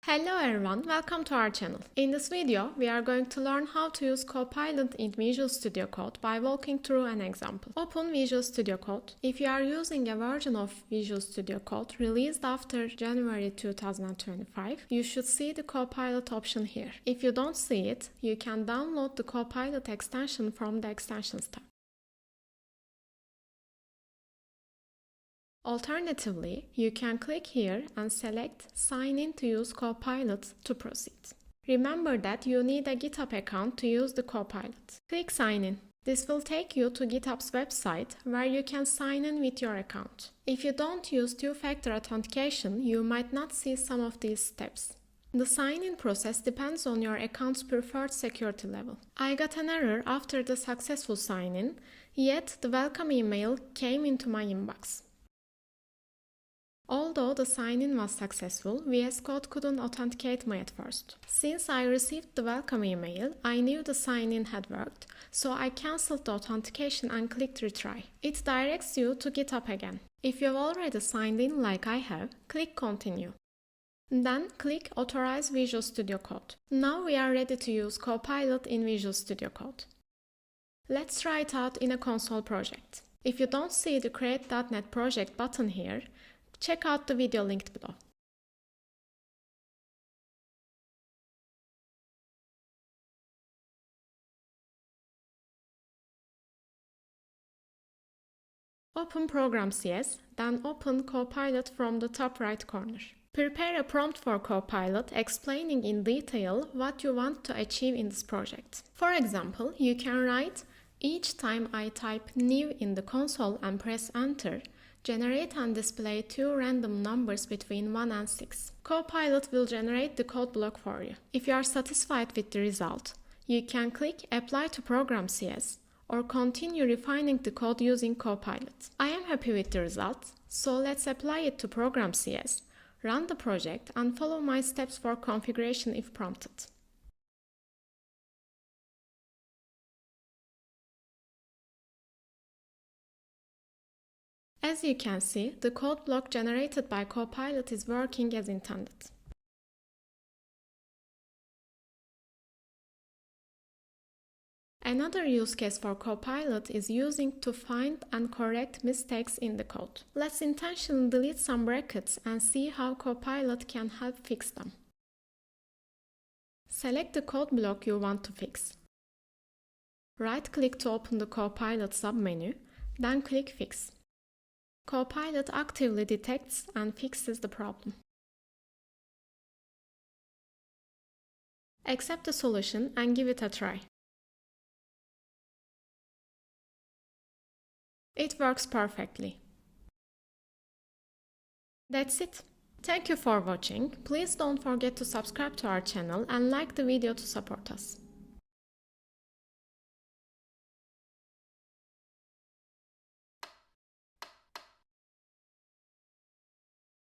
Hello everyone, welcome to our channel. In this video, we are going to learn how to use Copilot in Visual Studio Code by walking through an example. Open Visual Studio Code. If you are using a version of Visual Studio Code released after January 2025, you should see the Copilot option here. If you don't see it, you can download the Copilot extension from the Extensions tab. Alternatively, you can click here and select Sign in to use Copilot to proceed. Remember that you need a GitHub account to use the Copilot. Click Sign in. This will take you to GitHub's website where you can sign in with your account. If you don't use two-factor authentication, you might not see some of these steps. The sign-in process depends on your account's preferred security level. I got an error after the successful sign-in, yet the welcome email came into my inbox. Although the sign-in was successful, VScode couldn't authenticate me at first. Since I received the welcome email, I knew the sign-in had worked, so I cancelled the authentication and clicked retry. It directs you to GitHub again. If you've already signed in like I have, click continue. Then click authorize Visual Studio Code. Now we are ready to use Copilot in Visual Studio Code. Let's try it out in a console project. If you don't see the create.NET project button here, check out the video linked below. Open Program.cs, then open Copilot from the top right corner. Prepare a prompt for Copilot explaining in detail what you want to achieve in this project. For example, you can write, each time I type new in the console and press enter, generate and display two random numbers between 1 and 6. Copilot will generate the code block for you. If you are satisfied with the result, you can click Apply to Program.cs or continue refining the code using Copilot. I am happy with the result, so let's apply it to Program.cs, run the project and follow my steps for configuration if prompted. As you can see, the code block generated by Copilot is working as intended. Another use case for Copilot is using to find and correct mistakes in the code. Let's intentionally delete some brackets and see how Copilot can help fix them. Select the code block you want to fix. Right-click to open the Copilot submenu, then click Fix. Copilot actively detects and fixes the problem. Accept the solution and give it a try. It works perfectly. That's it. Thank you for watching. Please don't forget to subscribe to our channel and like the video to support us.